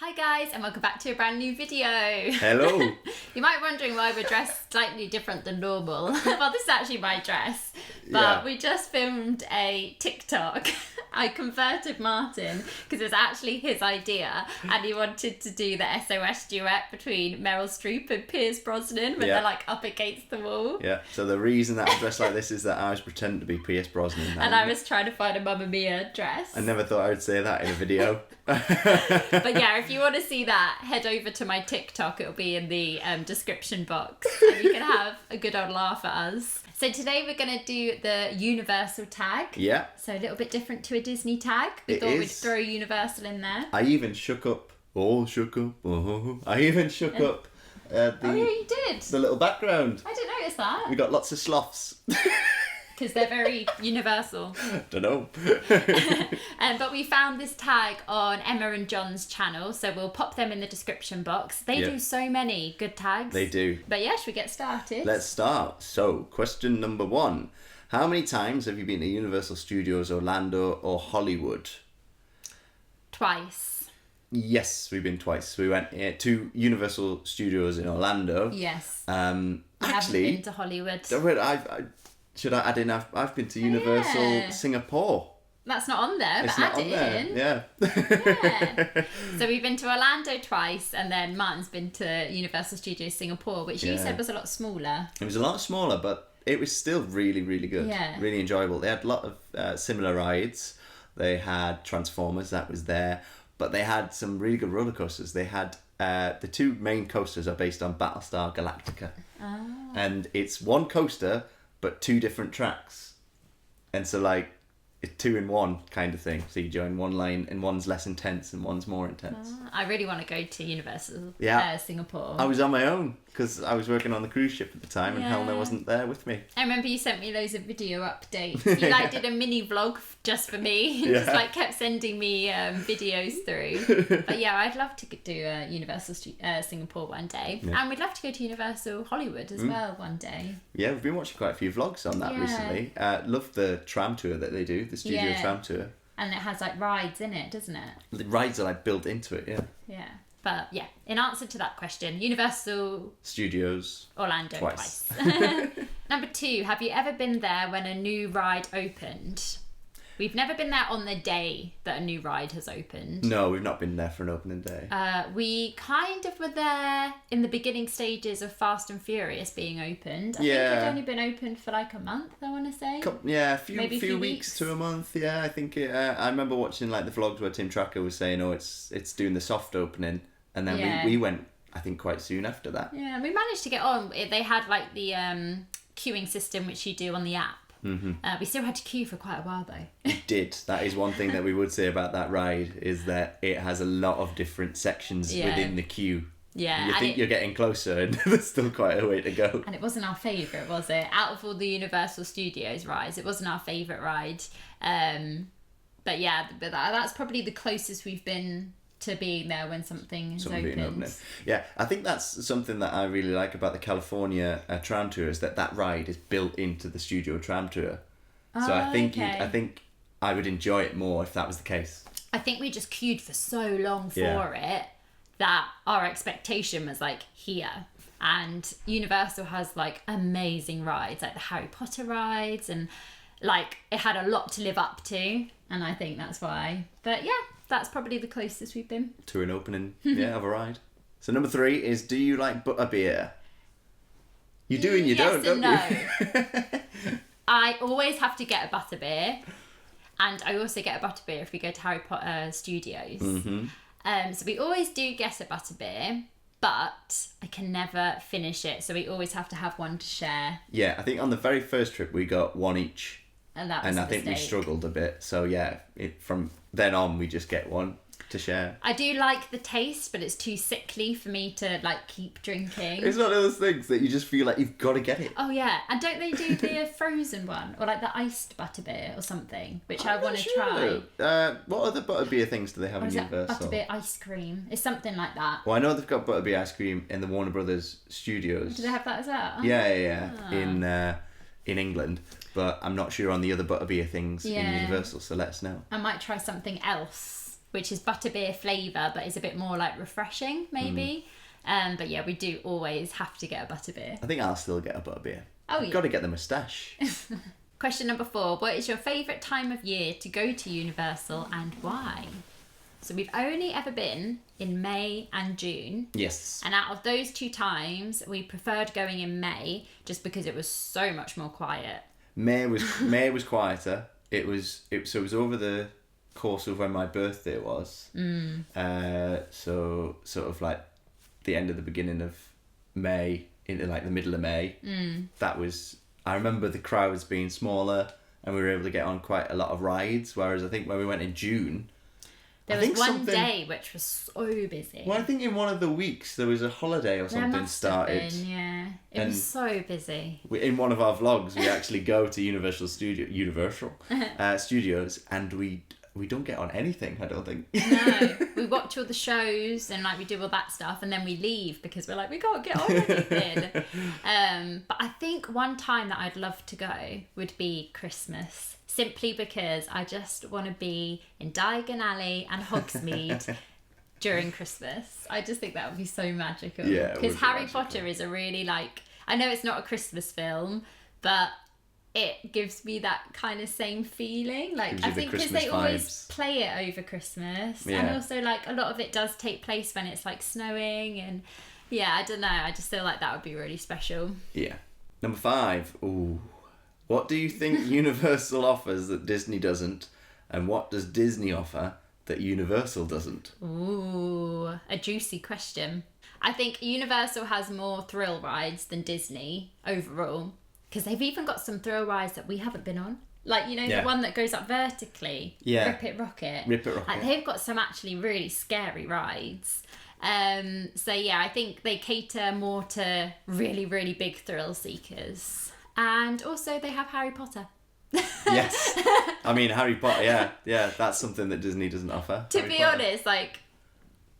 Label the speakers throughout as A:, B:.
A: Hi guys, and welcome back to a brand new video.
B: Hello.
A: You might be wondering why we're dressed slightly different than normal. Well, this is actually my dress, but we just filmed a TikTok. I converted Martyn because it's actually his idea, and he wanted to do the SOS duet between Meryl Streep and Pierce Brosnan when they're like up against the wall.
B: Yeah, so the reason that I'm dressed like this is that I was pretending to be Pierce Brosnan.
A: And I was trying to find a Mamma Mia dress.
B: I never thought I would say that in a video.
A: But yeah, if you want to see that, head over to my TikTok. It'll be in the description box, and you can have a good old laugh at us. So today we're going to do the Universal tag.
B: Yeah.
A: So a little bit different to a Disney tag. We thought we'd throw Universal in there.
B: I even shook up. I even shook up
A: oh yeah, you did.
B: the little background.
A: I didn't notice that.
B: We got lots of sloths.
A: Because they're very universal.
B: Don't know.
A: But we found this tag on Emma and Jon's channel, so we'll pop them in the description box. They do so many good tags.
B: They do.
A: But yeah, should we get started?
B: Let's start. So, question number 1. How many times have you been to Universal Studios Orlando or Hollywood?
A: Twice.
B: Yes, we've been twice. We went to Universal Studios in Orlando.
A: Yes.
B: Actually,
A: haven't been to Hollywood.
B: Should I add in? I've been to Universal Singapore.
A: That's not on there,
B: It's
A: but
B: not
A: add
B: on
A: it
B: there.
A: in.
B: Yeah.
A: So we've been to Orlando twice, and then Martyn's been to Universal Studios Singapore, which you said was a lot smaller.
B: It was a lot smaller, but it was still really, really good.
A: Yeah.
B: Really enjoyable. They had a lot of similar rides. They had Transformers, that was there. But they had some really good roller coasters. They had the two main coasters are based on Battlestar Galactica.
A: Oh.
B: And it's one coaster, but 2 different tracks. And so, like, it's 2 in 1 kind of thing. So you join one line, and one's less intense and one's more intense.
A: I really want to go to Universal Singapore.
B: I was on my own because I was working on the cruise ship at the time, and Helena wasn't there with me.
A: I remember you sent me loads of video updates. You did a mini vlog just for me. Just kept sending me videos through. But yeah, I'd love to do Universal Singapore one day, and we'd love to go to Universal Hollywood as well one day.
B: Yeah, we've been watching quite a few vlogs on that recently. Love the tram tour that they do, the studio tram tour.
A: And it has rides in it, doesn't it?
B: The rides are built into it,
A: Yeah. But yeah, in answer to that question, Universal
B: Studios
A: Orlando twice. Number 2, have you ever been there when a new ride opened? We've never been there on the day that a new ride has opened.
B: No, we've not been there for an opening day.
A: We kind of were there in the beginning stages of Fast and Furious being opened. I think it'd only been open for a month, I want to say.
B: A few weeks to a month. Yeah, I think I remember watching the vlogs where Tim Tracker was saying, it's doing the soft opening. And then we went, I think, quite soon after that.
A: Yeah, we managed to get on. They had the queuing system, which you do on the app. Mm-hmm. We still had to queue for quite a while though.
B: We did. That is one thing that we would say about that ride, is that it has a lot of different sections within the queue.
A: Yeah.
B: You think you're getting closer, and there's still quite a way to go.
A: And it wasn't our favourite, was it? Out of all the Universal Studios rides, it wasn't our favourite ride. But yeah, that's probably the closest we've been to being there when something is opened.
B: Yeah, I think that's something that I really like about the California tram tour, is that ride is built into the studio tram tour. So I think I would enjoy it more if that was the case.
A: I think we just queued for so long for it that our expectation was here. And Universal has amazing rides, like the Harry Potter rides, and it had a lot to live up to, and I think that's why. But yeah, that's probably the closest we've been
B: to an opening of a ride. So number 3 is, do you like butterbeer? You do and you don't you?
A: No. I always have to get a butterbeer, and I also get a butterbeer if we go to Harry Potter Studios. Mm-hmm. So we always do get a butterbeer, but I can never finish it, so we always have to have one to share.
B: Yeah, I think on the very first trip we got one each.
A: And that was
B: I think we struggled a bit. So yeah, from then on we just get one to share.
A: I do like the taste, but it's too sickly for me to keep drinking.
B: It's one of those things that you just feel like you've got to get it.
A: Oh yeah, and don't they do the frozen one, or the iced butterbeer or something, which I want to try?
B: What other butterbeer things do they have in Universal?
A: Butterbeer ice cream. It's something like that.
B: Well, I know they've got butterbeer ice cream in the Warner Brothers studios.
A: Do they have that as well?
B: Yeah. In England. But I'm not sure on the other butterbeer things in Universal, so let us know.
A: I might try something else which is butterbeer flavour, but is a bit more like refreshing, maybe. But yeah, we do always have to get a butterbeer.
B: I think I'll still get a butterbeer.
A: Oh,
B: You've got to get the moustache.
A: Question number 4. What is your favourite time of year to go to Universal and why? So we've only ever been in May and June.
B: Yes.
A: And out of those 2 times, we preferred going in May just because it was so much more quiet.
B: May was quieter. It was over the course of when my birthday was. So sort of like the end of the beginning of May into like the middle of May. That was. I remember the crowds being smaller, and we were able to get on quite a lot of rides. Whereas I think when we went in June,
A: there was one day which was so busy.
B: Well, I think in one of the weeks there was a holiday or something started.
A: Have been, yeah. It was so busy.
B: In one of our vlogs, we actually go to Universal Studios, and we don't get on anything, I don't think.
A: No, we watch all the shows and like we do all that stuff, and then we leave because we're like, we can't get on anything. But I think one time that I'd love to go would be Christmas, simply because I just want to be in Diagon Alley and Hogsmeade during Christmas. I just think that would be so magical.
B: Yeah,
A: because Harry Potter is a really like, I know it's not a Christmas film, but it gives me that kind of same feeling. Like, I think because they always play it over Christmas. Yeah. And also, like, a lot of it does take place when it's, like, snowing. And, yeah, I don't know. I just feel like that would be really special.
B: Yeah. Number 5. Ooh. What do you think Universal offers that Disney doesn't? And what does Disney offer that Universal doesn't?
A: Ooh, a juicy question. I think Universal has more thrill rides than Disney overall. Because they've even got some thrill rides that we haven't been on. Like, you know, the one that goes up vertically.
B: Yeah.
A: Rip It Rocket.
B: Like,
A: they've got some actually really scary rides. So, yeah, I think they cater more to really, really big thrill seekers. And also they have Harry Potter.
B: Yes. I mean, Harry Potter, yeah. That's something that Disney doesn't offer.
A: To be honest, like,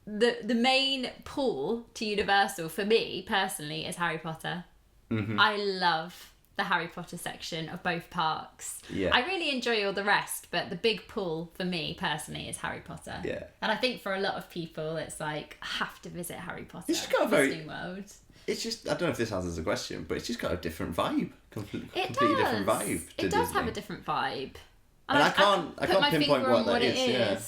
A: the main pull to Universal for me, personally, is Harry Potter. Mm-hmm. I love the Harry Potter section of both parks. Yeah. I really enjoy all the rest, but the big pull for me personally is Harry Potter.
B: Yeah.
A: And I think for a lot of people, it's like, I have to visit Harry Potter.
B: It's just got a very
A: Disney World.
B: It's just, I don't know if this answers the question, but it's just got a different vibe. Completely different vibe.
A: It does have a different vibe.
B: And I can't pinpoint what it is. Yeah.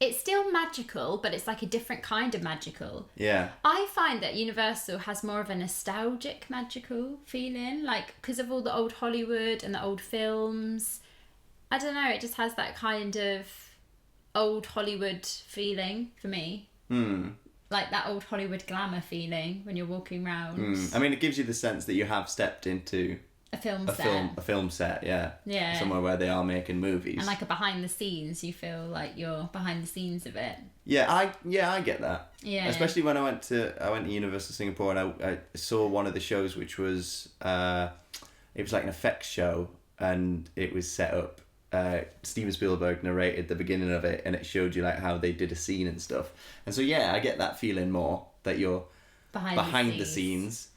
A: It's still magical, but it's like a different kind of magical.
B: Yeah.
A: I find that Universal has more of a nostalgic magical feeling, like because of all the old Hollywood and the old films. I don't know, it just has that kind of old Hollywood feeling for me. Like that old Hollywood glamour feeling when you're walking around.
B: I mean, it gives you the sense that you have stepped into
A: a film set,
B: yeah. Somewhere where they are making movies.
A: And like a behind the scenes, you feel like you're behind the scenes of it.
B: Yeah, I get that.
A: Yeah.
B: Especially when I went to Universal Singapore and I saw one of the shows which was it was like an effects show and it was set up. Steven Spielberg narrated the beginning of it and it showed you like how they did a scene and stuff. And so yeah, I get that feeling more that you're behind the scenes.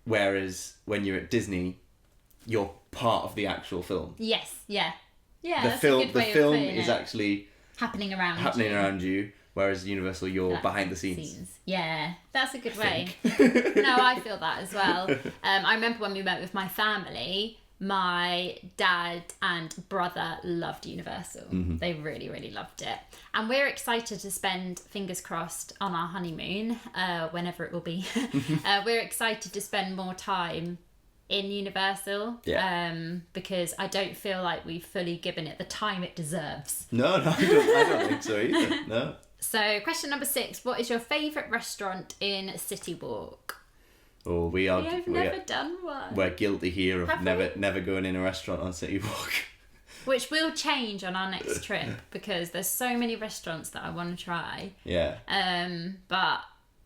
B: Whereas when you're at Disney, you're part of the actual film.
A: Yes, yeah.
B: The film is actually
A: happening around
B: you, whereas Universal, you're behind the scenes.
A: Yeah, that's a good way. No, I feel that as well. I remember when we went with my family, my dad and brother loved Universal. Mm-hmm. They really, really loved it. And we're excited to spend, fingers crossed, on our honeymoon, whenever it will be. We're excited to spend more time in Universal, because I don't feel like we've fully given it the time it deserves.
B: No, I don't think so either. No.
A: So, question number 6: what is your favourite restaurant in Citywalk?
B: Oh, we've
A: never done one.
B: We're guilty here of never going in a restaurant on Citywalk.
A: Which will change on our next trip because there's so many restaurants that I want to try.
B: Yeah.
A: But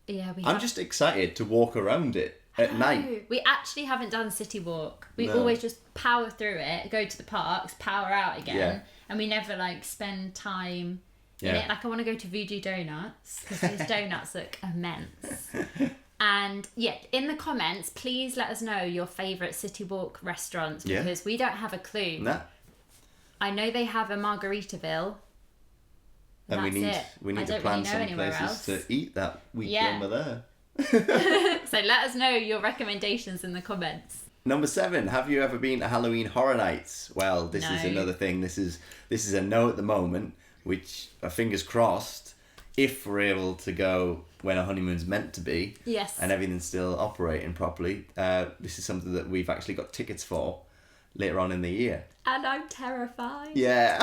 A: yeah,
B: I'm just excited to walk around it at night.
A: We actually haven't done Citywalk. We always just power through it, go to the parks, power out again, and we never like spend time in it. Like I want to go to Voodoo Donuts because those donuts look immense. And yeah, in the comments, please let us know your favourite Citywalk restaurants because we don't have a clue.
B: Nah.
A: I know they have a Margaritaville.
B: And
A: That's it.
B: we need
A: I
B: to
A: don't
B: plan
A: really know
B: some
A: anywhere
B: places
A: else.
B: to eat that week
A: Yeah.
B: when we're there.
A: So let us know your recommendations in the comments.
B: Number 7, have you ever been to Halloween Horror Nights? Well, this is
A: No.
B: another thing. This is a no at the moment, which fingers crossed, if we're able to go when our honeymoon's meant to be,
A: Yes.
B: and everything's still operating properly, this is something that we've actually got tickets for later on in the year.
A: And I'm terrified.
B: Yeah.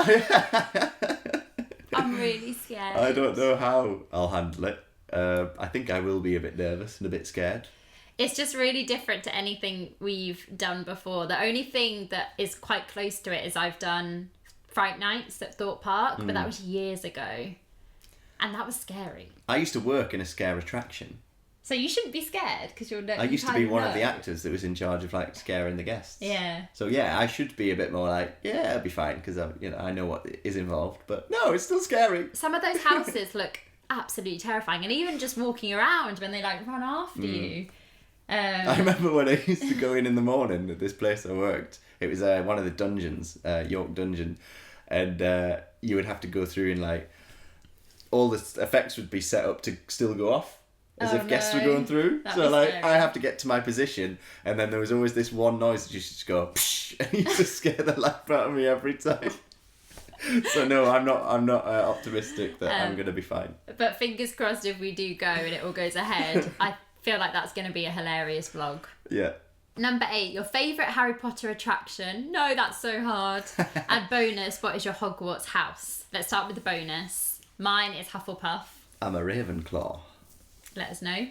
A: I'm really scared.
B: I don't know how I'll handle it. I think I will be a bit nervous and a bit scared.
A: It's just really different to anything we've done before. The only thing that is quite close to it is I've done Fright Nights at Thorpe Park, but that was years ago. And that was scary.
B: I used to work in a scare attraction.
A: So you shouldn't be scared because you're
B: I used to be one of the actors that was in charge of like scaring the guests.
A: Yeah.
B: So yeah, I should be a bit more like, yeah, I'll be fine because I know what is involved. But no, it's still scary.
A: Some of those houses look absolutely terrifying, and even just walking around when they like run after you.
B: I remember when I used to go in the morning at this place I worked. It was one of the dungeons, York Dungeon, and you would have to go through and like all the effects would be set up to still go off. As if guests were going through.
A: That'd
B: So
A: be
B: like
A: scary.
B: I have to get to my position and then there was always this one noise that just go psh, and it used to scare the life out of me every time. So no, I'm not optimistic that I'm gonna be fine.
A: But fingers crossed if we do go and it all goes ahead, I feel like that's going to be a hilarious vlog.
B: Yeah.
A: Number 8, your favourite Harry Potter attraction. No, that's so hard. And bonus, what is your Hogwarts house? Let's start with the bonus. Mine is Hufflepuff.
B: I'm a Ravenclaw.
A: Let us know.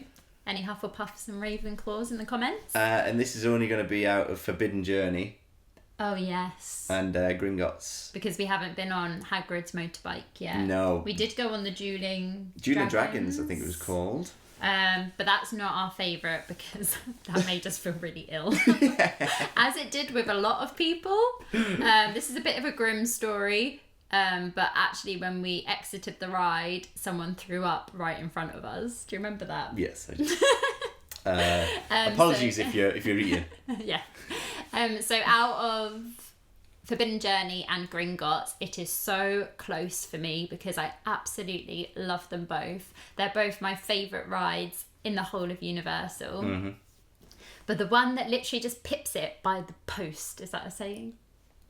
A: Any Hufflepuffs and Ravenclaws in the comments?
B: And this is only going to be out of Forbidden Journey
A: Oh, yes.
B: and Gringotts.
A: Because we haven't been on Hagrid's motorbike yet.
B: No.
A: We did go on the Dueling
B: Dragons, I think it was called.
A: But that's not our favourite because that made us feel really ill. As it did with a lot of people. This is a bit of a grim story. But actually when we exited the ride, someone threw up right in front of us. Do you remember that?
B: Yes, I do. Apologies if you're eating.
A: Yeah. So out of Forbidden Journey and Gringotts, it is so close for me because I absolutely love them both. They're both my favourite rides in the whole of Universal. Mm-hmm. But the one that literally just pips it by the post, is that a saying?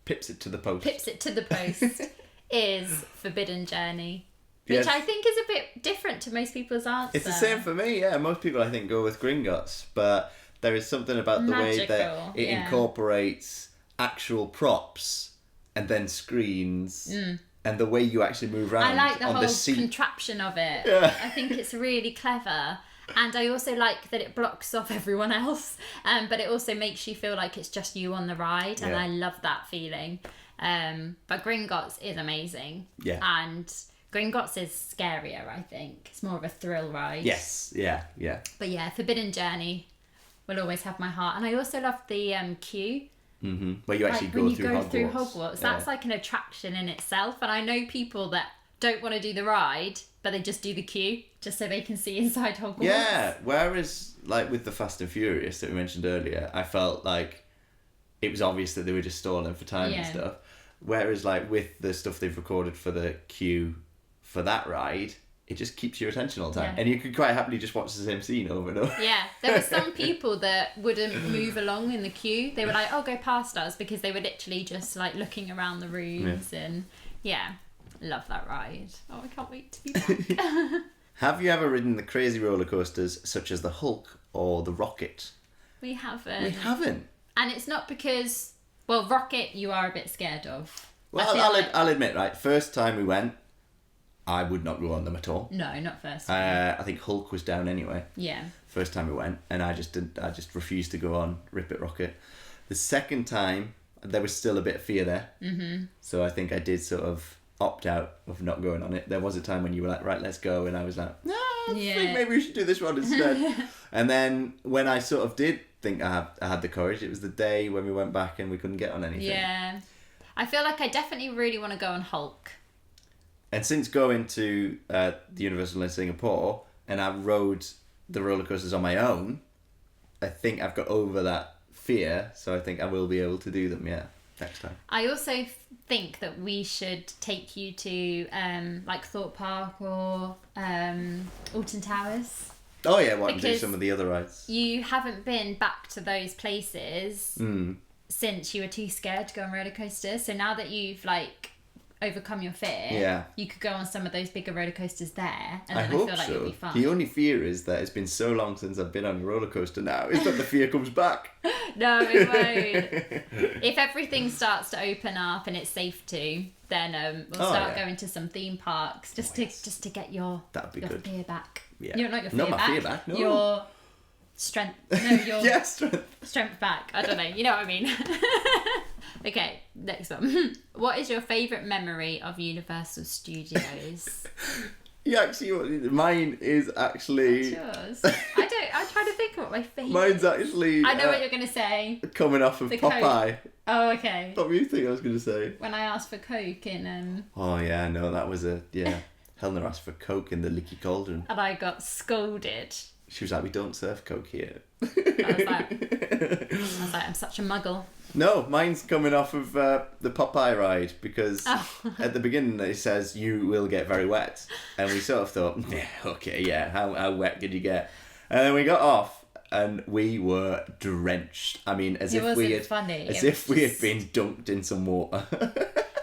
B: Pips it to the post.
A: Pips it to the post is Forbidden Journey. Which
B: Yes.
A: I think is a bit different to most people's answer.
B: It's the same for me, yeah. Most people, I think, go with Gringotts, but there is something about the way that
A: Magical,
B: it
A: yeah.
B: incorporates actual props and then screens and the way you actually move around
A: I like the
B: on
A: whole
B: the seat.
A: contraption of it.
B: Yeah.
A: I think it's really clever. And I also like that it blocks off everyone else. But it also makes you feel like it's just you on the ride. And
B: Yeah.
A: I love that feeling. But Gringotts is amazing.
B: Yeah.
A: And Gringotts is scarier, I think. It's more of a thrill ride.
B: Yes, yeah.
A: But yeah, Forbidden Journey will always have my heart. And I also love the queue.
B: Mm-hmm. Where you actually
A: Like
B: go
A: when you
B: through
A: go
B: Hogwarts.
A: through Hogwarts, that's like an attraction in itself. And I know people that don't want to do the ride, but they just do the queue just so they can see inside Hogwarts.
B: Yeah, whereas like with the Fast and Furious that we mentioned earlier, I felt like it was obvious that they were just stalling for time and
A: Yeah.
B: stuff. Whereas like with the stuff they've recorded for the queue for that ride, it just keeps your attention all the time.
A: Yeah.
B: And you could quite happily just watch the same scene over and over.
A: Yeah, there were some people that wouldn't move along in the queue. They were like, "Oh, go past us," because they were literally just like looking around the rooms and yeah, love that ride. Oh, I can't wait to be back.
B: Have you ever ridden the crazy roller coasters such as the Hulk or the Rocket?
A: We haven't.
B: We haven't.
A: And it's not because, well, Rocket you are a bit scared of.
B: Well, I'll admit, right, first time we went, I would not go on them at all.
A: No, not first.
B: I think Hulk was down anyway.
A: Yeah.
B: First time we went, and I just refused to go on Rip It Rocket. The second time, there was still a bit of fear there. Mm-hmm. So I think I did sort of opt out of not going on it. There was a time when you were like, right, let's go, and I was like, no, I think maybe we should do this one instead. And then when I sort of did think I had the courage, it was the day when we went back and we couldn't get on anything.
A: Yeah. I feel like I definitely really want to go on Hulk.
B: And since going to the Universal in Singapore, and I rode the roller coasters on my own, I think I've got over that fear, so I think I will be able to do them, yeah. next time.
A: I also think that we should take you to like Thorpe Park or Alton Towers.
B: Oh yeah, what, and do
A: Because
B: some of the other rides.
A: You haven't been back to those places since you were too scared to go on roller coasters. So now that you've like overcome your fear, you could go on some of those bigger roller coasters there, and then I feel like it'll be fun.
B: The only fear is that it's been so long since I've been on a roller coaster now, is that the fear comes back.
A: No, it won't. If everything starts to open up and it's safe to, then we'll start going to some theme parks just to get your fear back.
B: Yeah.
A: You're not your fear
B: not
A: back.
B: My fear back. No.
A: Your strength. No, your
B: strength
A: back. I don't know. You know what I mean. Okay, next one. What is your favourite memory of Universal Studios?
B: Mine is actually...
A: What's yours? I'm trying to think of what my favourite...
B: Mine's actually...
A: I know what you're going to say.
B: Coming off of Popeye.
A: Coke. Oh, okay.
B: What do you think I was going to say?
A: When I asked for Coke in...
B: Oh, yeah, no, that was a... Yeah. Helena asked for Coke in the leaky cauldron.
A: And I got scolded.
B: She was like, we don't serve Coke here.
A: I was like, I'm such a muggle.
B: No, mine's coming off of the Popeye ride, because at the beginning it says you will get very wet, and we sort of thought, yeah, okay, yeah, how wet could you get? And then we got off and we were drenched. I mean, as if we had been dunked in some water.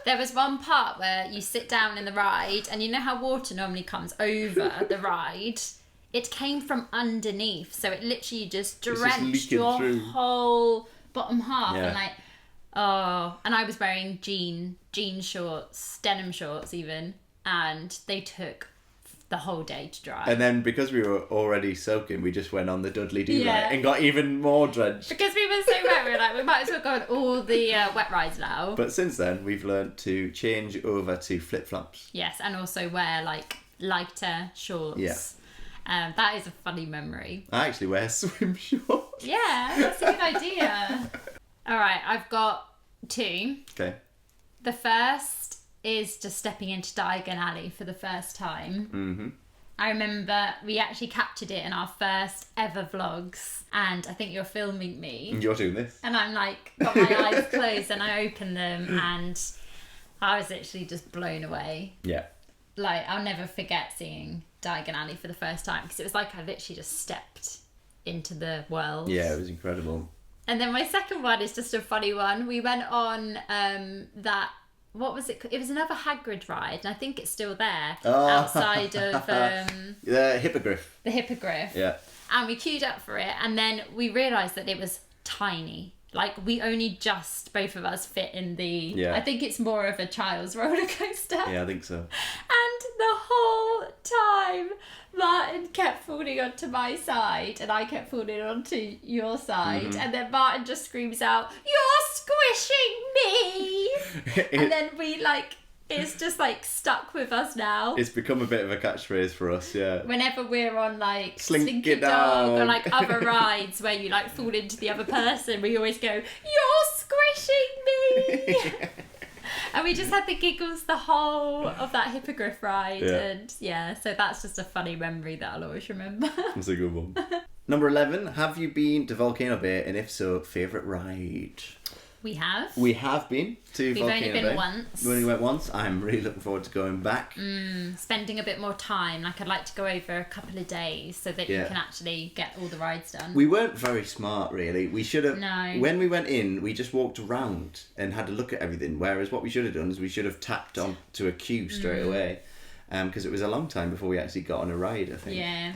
A: There was one part where you sit down in the ride, and you know how water normally comes over the ride? It came from underneath, so it literally just drenched your whole bottom half, and and I was wearing jean shorts, denim shorts even, and they took the whole day to dry.
B: And then because we were already soaking, we just went on the Dudley Do ride and got even more drenched.
A: Because we were so wet, we were like, we might as well go on all the wet rides now.
B: But since then, we've learned to change over to flip-flops.
A: Yes, and also wear like lighter shorts.
B: Yeah.
A: That is a funny memory.
B: I actually wear swim shorts.
A: Yeah, that's a good idea. All right, I've got two.
B: Okay.
A: The first is just stepping into Diagon Alley for the first time.
B: Mm-hmm.
A: I remember we actually captured it in our first ever vlogs, and I think you're filming me.
B: And you're doing this.
A: And I'm like, got my eyes closed, and I opened them, and I was literally just blown away.
B: Yeah.
A: Like, I'll never forget seeing Diagon Alley for the first time, because it was like I literally just stepped into the world.
B: Yeah, it was incredible.
A: And then my second one is just a funny one. We went on that, what was it? It was another Hagrid ride, and I think it's still there outside of
B: the Hippogriff.
A: The Hippogriff.
B: Yeah.
A: And we queued up for it, and then we realised that it was tiny. Like, we only just, both of us, fit in the...
B: Yeah.
A: I think it's more of a child's roller coaster.
B: Yeah, I think so.
A: And the whole time, Martyn kept falling onto my side, and I kept falling onto your side. Mm-hmm. And then Martyn just screams out, "You're squishing me!" And then we, like... It's just, like, stuck with us now.
B: It's become a bit of a catchphrase for us, yeah.
A: Whenever we're on, like,
B: Slinky
A: Dog or, like, other rides where you, like, fall into the other person, we always go, "You're squishing me!" And we just had the giggles the whole of that Hippogriff ride.
B: Yeah.
A: And, yeah, so that's just a funny memory that I'll always remember.
B: That's a good one. Number 11, have you been to Volcano Bay? And if so, favourite ride?
A: We have.
B: We have been to Volcano Bay.
A: We've only been once.
B: We only went once. I'm really looking forward to going back.
A: Spending a bit more time. Like, I'd like to go over a couple of days so that you can actually get all the rides done.
B: We weren't very smart, really. We should have...
A: No.
B: When we went in, we just walked around and had a look at everything. Whereas what we should have done is we should have tapped on to a queue straight away. Because it was a long time before we actually got on a ride, I think.
A: Yeah.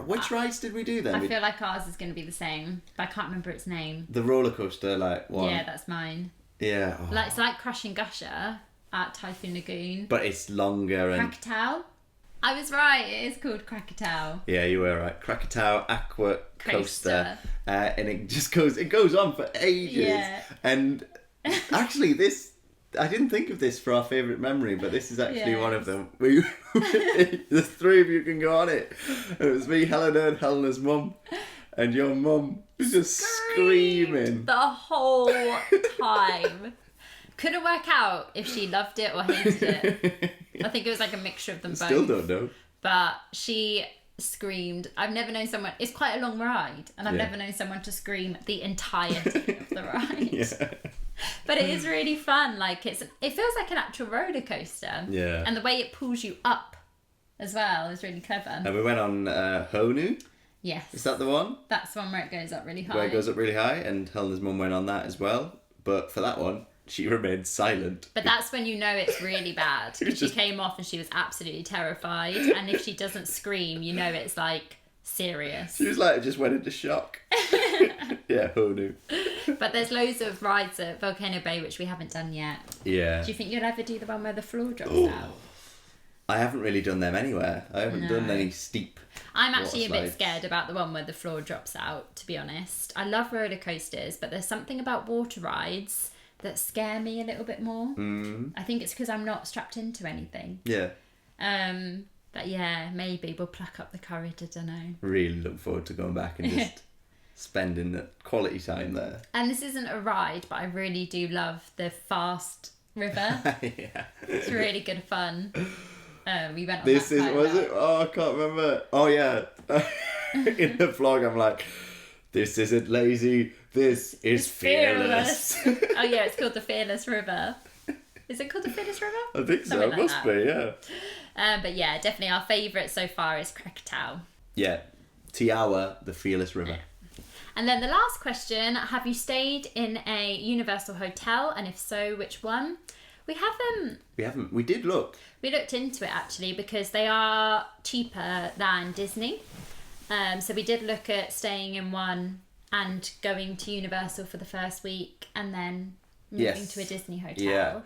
B: Which rides did we do then?
A: I feel like ours is going to be the same, but I can't remember its name.
B: The roller coaster, like one.
A: Yeah, that's mine.
B: Yeah. Oh.
A: Like, it's like Crush and Gusher at Typhoon Lagoon.
B: But it's longer and...
A: Krakatoa? I was right, it is called Krakatoa.
B: Yeah, you were right. Krakatoa Aqua Coaster. And it just goes on for ages. Yeah. And actually I didn't think of this for our favourite memory, but this is actually one of them. The three of you can go on it. It was me, Helena, and Helena's mum. And your mum was just screaming
A: the whole time. Couldn't work out if she loved it or hated it. I think it was like a mixture of them both.
B: Still don't know.
A: But she screamed. I've never known someone. It's quite a long ride, and I've never known someone to scream the entirety of the ride.
B: Yeah.
A: But it is really fun. Like it feels like an actual roller coaster.
B: Yeah.
A: And the way it pulls you up as well is really clever.
B: And we went on Honu.
A: Yes.
B: Is that the one?
A: That's the one where it goes up really high.
B: Where it goes up really high, and Helena's mum went on that as well. But for that one, she remained silent.
A: But that's when you know it's really bad. Because she came off and she was absolutely terrified. And if she doesn't scream, you know it's like serious.
B: She was like, just went into shock. Yeah, Honu.
A: But there's loads of rides at Volcano Bay which we haven't done yet.
B: Yeah.
A: Do you think you'll ever do the one where the floor drops out?
B: I haven't really done them anywhere. I haven't done any steep.
A: I'm actually a bit
B: slides.
A: scared about the one where the floor drops out, to be honest. I love roller coasters, but there's something about water rides that scare me a little bit more. I think it's because I'm not strapped into anything.
B: Yeah.
A: But yeah, maybe we'll pluck up the courage, I don't know.
B: Really look forward to going back and just spending the quality time there.
A: And this isn't a ride, but I really do love the fast river.
B: Yeah.
A: It's really good fun. We went on
B: This
A: that
B: is,
A: quite
B: was
A: well.
B: it? Oh, I can't remember. Oh, yeah. In the vlog, I'm like, this isn't lazy, this is fearless.
A: Oh yeah, it's called the Fearless River. Is it called the Fearless River?
B: I think so,
A: Something
B: it
A: like
B: must
A: that.
B: be, yeah.
A: But yeah, definitely our favourite so far is Krakatoa.
B: Yeah. Tiawa, the fearless river.
A: And then the last question, have you stayed in a Universal hotel? And if so, which one? We haven't.
B: We did look.
A: We looked into it actually because they are cheaper than Disney. So we did look at staying in one and going to Universal for the first week and then moving to a Disney hotel.
B: Yeah.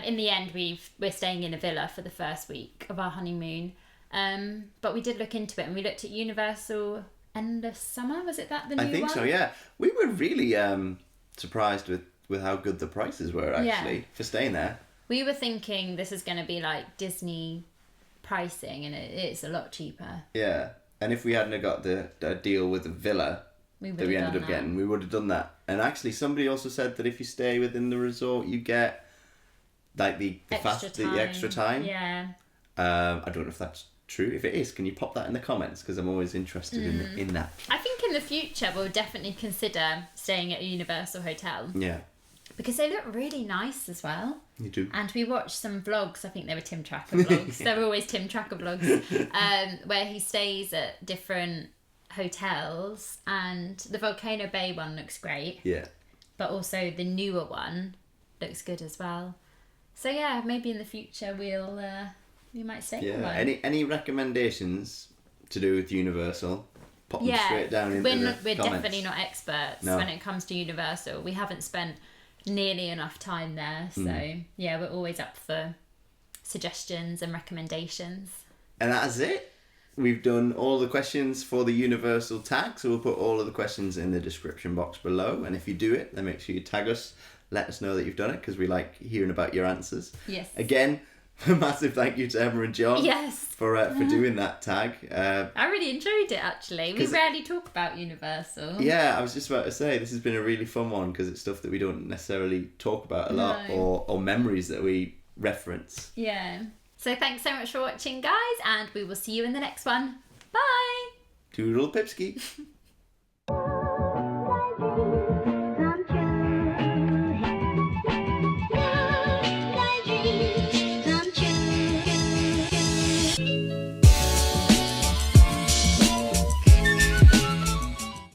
A: In the end, we're staying in a villa for the first week of our honeymoon. But we did look into it and we looked at Universal end of summer. Was it that the new one?
B: I think so, yeah. We were really surprised with how good the prices were actually for staying there.
A: We were thinking this is going to be like Disney pricing and it's a lot cheaper.
B: Yeah. And if we hadn't have got the deal with the villa that we ended up getting, we would have done that. And actually somebody also said that if you stay within the resort, you get like the extra time.
A: Yeah.
B: I don't know if that's true. If it is, can you pop that in the comments? Because I'm always interested in that.
A: I think in the future we'll definitely consider staying at a Universal hotel.
B: Yeah.
A: Because they look really nice as well.
B: You do.
A: And we watched some vlogs, I think they were Tim Tracker vlogs. They were always Tim Tracker vlogs, where he stays at different hotels. And the Volcano Bay one looks great.
B: Yeah.
A: But also the newer one looks good as well. So yeah, maybe in the future we might stay in one.
B: Any recommendations to do with Universal? Pop them straight down into the comments.
A: We're definitely not experts when it comes to Universal. We haven't spent nearly enough time there, so yeah, we're always up for suggestions and recommendations.
B: And that's it. We've done all the questions for the Universal tag, so we'll put all of the questions in the description box below, and if you do it, then make sure you tag us, let us know that you've done it, because we like hearing about your answers.
A: Yes.
B: Again, a massive thank you to Emma and Jon for doing that tag.
A: I really enjoyed it actually. We rarely talk about Universal.
B: Yeah, I was just about to say this has been a really fun one because it's stuff that we don't necessarily talk about a lot or memories that we reference.
A: Yeah. So thanks so much for watching, guys, and we will see you in the next one. Bye!
B: Toodle pipski.